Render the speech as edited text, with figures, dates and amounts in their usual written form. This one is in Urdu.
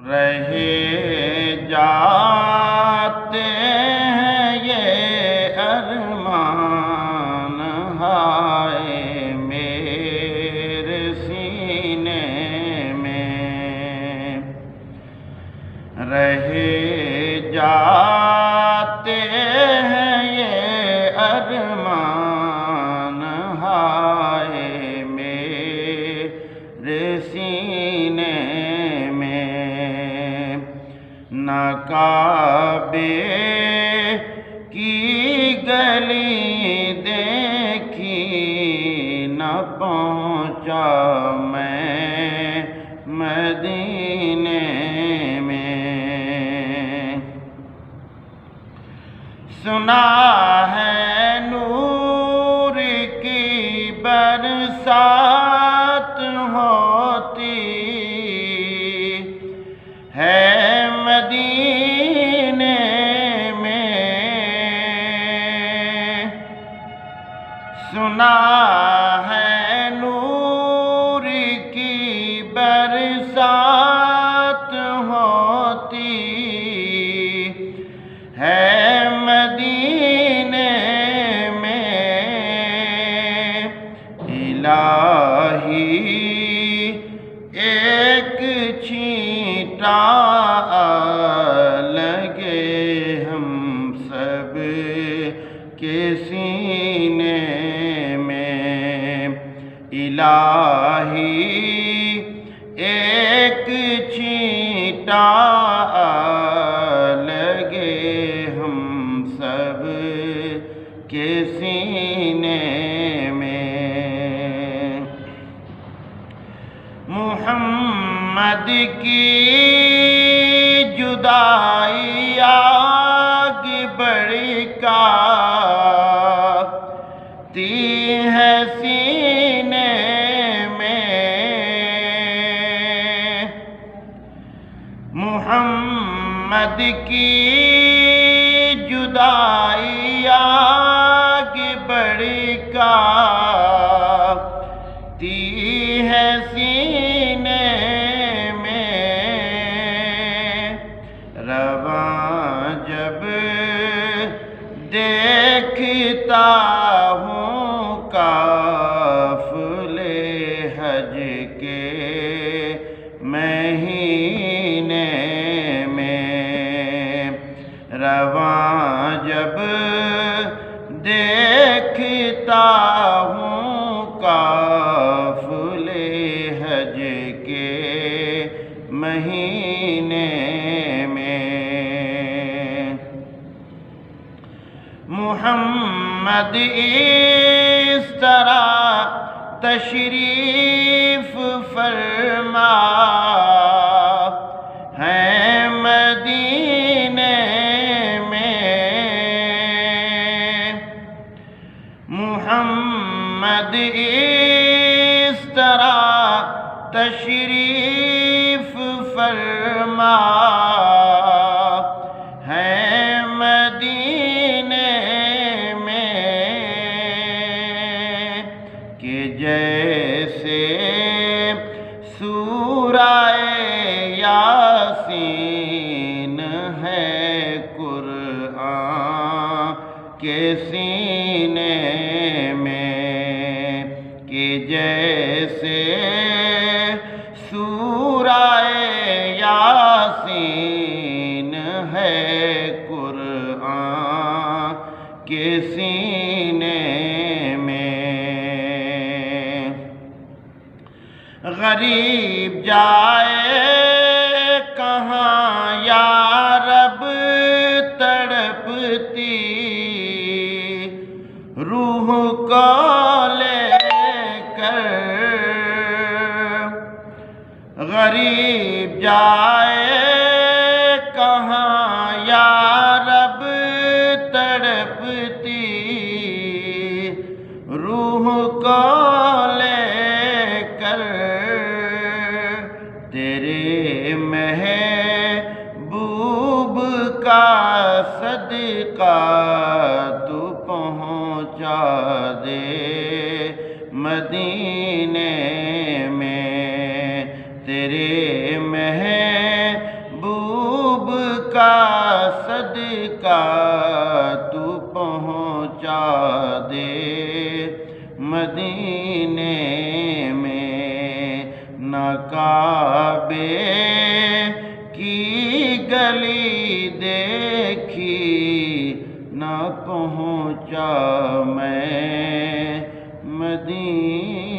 رہے جاتے ہیں یہ ارمان ہائے میرے سینے میں، رہے جاتے ہیں یہ ارمان ہائے میرے سینے میں، نہ کعبے کی گلی دیکھی نہ پہنچا میں مدینے میں، سنا ہے نور کی برسات ہوتی ہے مدینے میں، سنا ہے نور کی برسات ہوتی ہے مدینے میں، الہی ایک چھینٹا لگے ہم سب کے سینے میں، الہی ایک چھینٹا لگے ہم سب کے سینے میں، محمد کی جدائی آگ بھڑکاتی ہے سینے میں، محمد کی جدائی آگ بھڑکاتی ہے سینے میں، رواں جب دیکھتا ہوں قافلے حج کے مہینے میں، رواں جب دیکھتا ہوں قافلے حج کے مہینے میں، محمد اس طرح تشریف فرما ہے مدینے میں، محمد اس طرح تشریف فرما ہے مدینے میں، کہ جیسے سورہ یاسین ہے قرآن کے سینے میں، کہ جیسے سورہ یاسین ہے قرآن کے سینے میں، غریب جائے کہاں یا رب تڑپتی روح کو لے کر، غریب جائے کہاں یا رب تڑپتی روح کو لے کر، تیرے محبوب کا صدقہ تو پہنچا دے مدینے میں، تیرے محبوب صدقہ تو پہنچا دے، مدینے میں نہ کعبے کی گلی دیکھی، نہ پہنچا میں مدینے